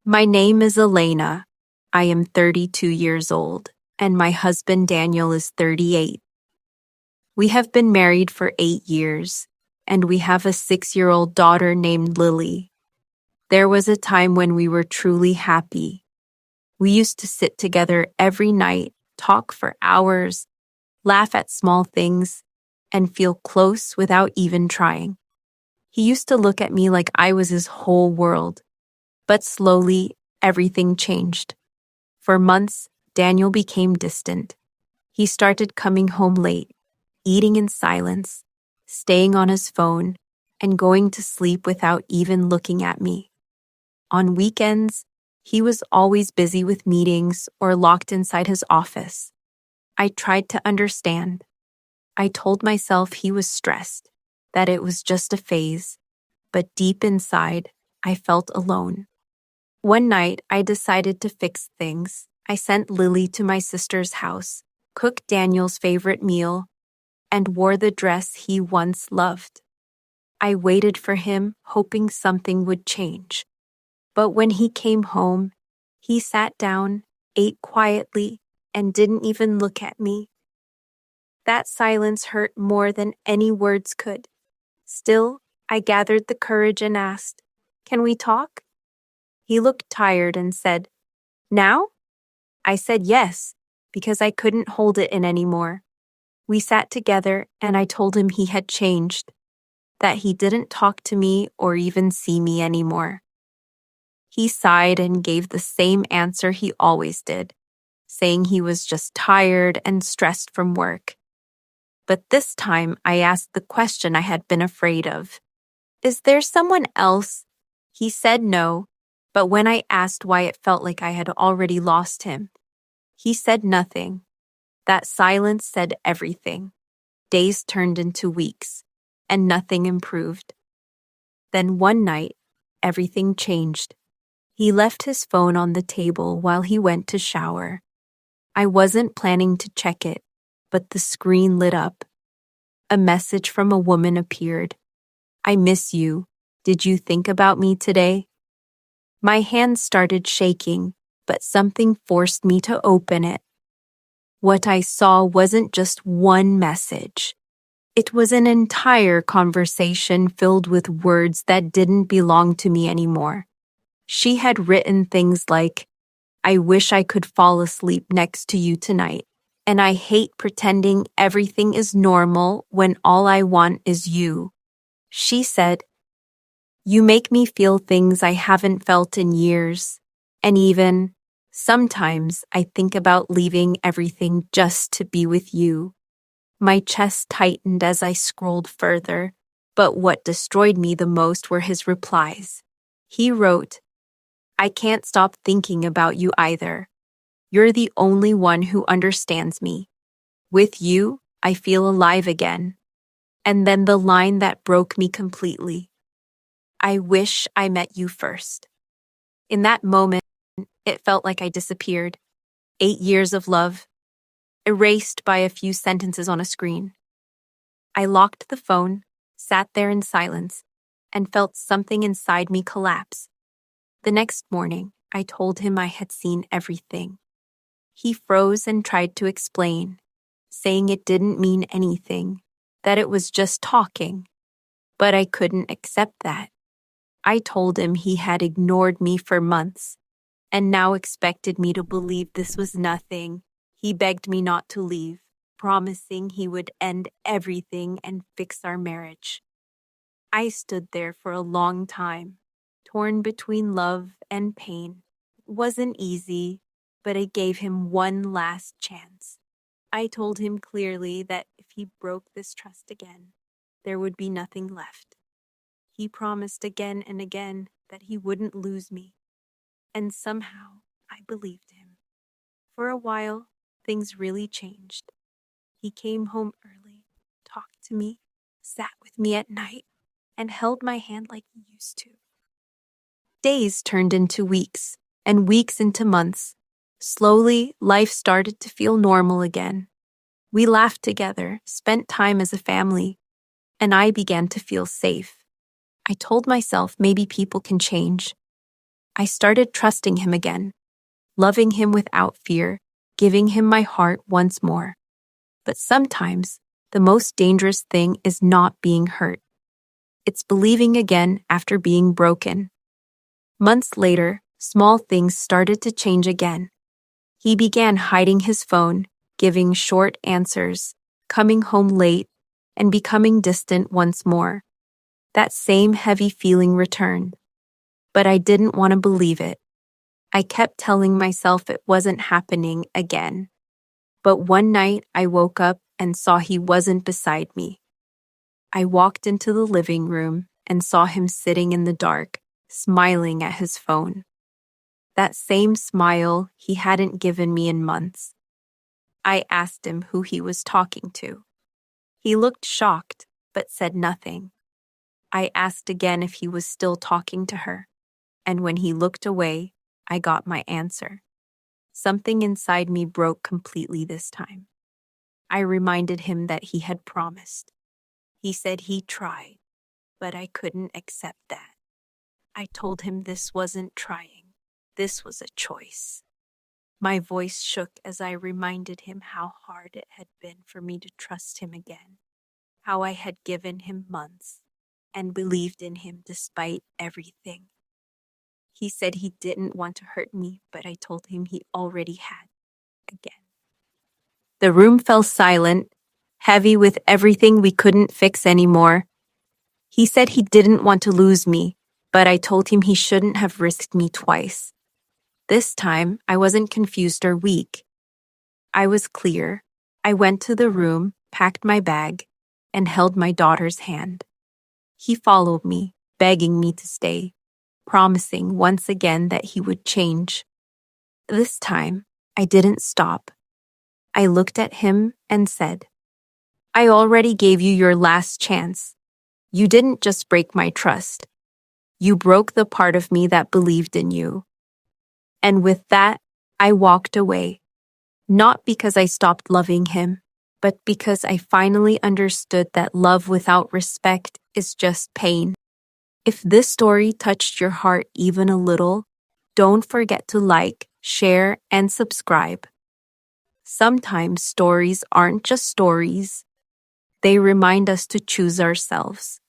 My name is Elena. I am 32 years old, and my husband Daniel is 38. We have been married for 8 years, and we have a 6-year-old daughter named Lily. There was a time when we were truly happy. We used to sit together every night, talk for hours, laugh at small things, and feel close without even trying. He used to look at me like I was his whole world. But slowly, everything changed. For months, Daniel became distant. He started coming home late, eating in silence, staying on his phone, and going to sleep without even looking at me. On weekends, he was always busy with meetings or locked inside his office. I tried to understand. I told myself he was stressed, that it was just a phase, but deep inside, I felt alone. One night, I decided to fix things. I sent Lily to my sister's house, cooked Daniel's favorite meal, and wore the dress he once loved. I waited for him, hoping something would change. But when he came home, he sat down, ate quietly, and didn't even look at me. That silence hurt more than any words could. Still, I gathered the courage and asked, "Can we talk?" He looked tired and said, "Now?" I said yes, because I couldn't hold it in anymore. We sat together and I told him he had changed, that he didn't talk to me or even see me anymore. He sighed and gave the same answer he always did, saying he was just tired and stressed from work. But this time I asked the question I had been afraid of. "Is there someone else?" He said no. But when I asked why it felt like I had already lost him, he said nothing. That silence said everything. Days turned into weeks, and nothing improved. Then one night, everything changed. He left his phone on the table while he went to shower. I wasn't planning to check it, but the screen lit up. A message from a woman appeared. "I miss you. Did you think about me today?" My hands started shaking, but something forced me to open it. What I saw wasn't just one message. It was an entire conversation filled with words that didn't belong to me anymore. She had written things like, "I wish I could fall asleep next to you tonight, and I hate pretending everything is normal when all I want is you." She said, "You make me feel things I haven't felt in years, and even, sometimes I think about leaving everything just to be with you." My chest tightened as I scrolled further, but what destroyed me the most were his replies. He wrote, "I can't stop thinking about you either. You're the only one who understands me. With you, I feel alive again." And then the line that broke me completely. "I wish I met you first." In that moment, it felt like I disappeared. 8 years of love, erased by a few sentences on a screen. I locked the phone, sat there in silence, and felt something inside me collapse. The next morning, I told him I had seen everything. He froze and tried to explain, saying it didn't mean anything, that it was just talking. But I couldn't accept that. I told him he had ignored me for months, and now expected me to believe this was nothing. He begged me not to leave, promising he would end everything and fix our marriage. I stood there for a long time, torn between love and pain. It wasn't easy, but I gave him one last chance. I told him clearly that if he broke this trust again, there would be nothing left. He promised again and again that he wouldn't lose me, and somehow I believed him. For a while, things really changed. He came home early, talked to me, sat with me at night, and held my hand like he used to. Days turned into weeks, and weeks into months. Slowly, life started to feel normal again. We laughed together, spent time as a family, and I began to feel safe. I told myself maybe people can change. I started trusting him again, loving him without fear, giving him my heart once more. But sometimes, the most dangerous thing is not being hurt. It's believing again after being broken. Months later, small things started to change again. He began hiding his phone, giving short answers, coming home late, and becoming distant once more. That same heavy feeling returned. But I didn't want to believe it. I kept telling myself it wasn't happening again. But one night I woke up and saw he wasn't beside me. I walked into the living room and saw him sitting in the dark, smiling at his phone. That same smile he hadn't given me in months. I asked him who he was talking to. He looked shocked, but said nothing. I asked again if he was still talking to her, and when he looked away, I got my answer. Something inside me broke completely this time. I reminded him that he had promised. He said he tried, but I couldn't accept that. I told him this wasn't trying. This was a choice. My voice shook as I reminded him how hard it had been for me to trust him again, how I had given him months and believed in him despite everything. He said he didn't want to hurt me, but I told him he already had again. The room fell silent, heavy with everything we couldn't fix anymore. He said he didn't want to lose me, but I told him he shouldn't have risked me twice. This time, I wasn't confused or weak. I was clear. I went to the room, packed my bag, and held my daughter's hand. He followed me, begging me to stay, promising once again that he would change. This time, I didn't stop. I looked at him and said, I already gave you your last chance. You didn't just break my trust. You broke the part of me that believed in you. And with that, I walked away. Not because I stopped loving him, but because I finally understood that love without respect is just pain. If this story touched your heart even a little, don't forget to like, share, and subscribe. Sometimes stories aren't just stories. They remind us to choose ourselves.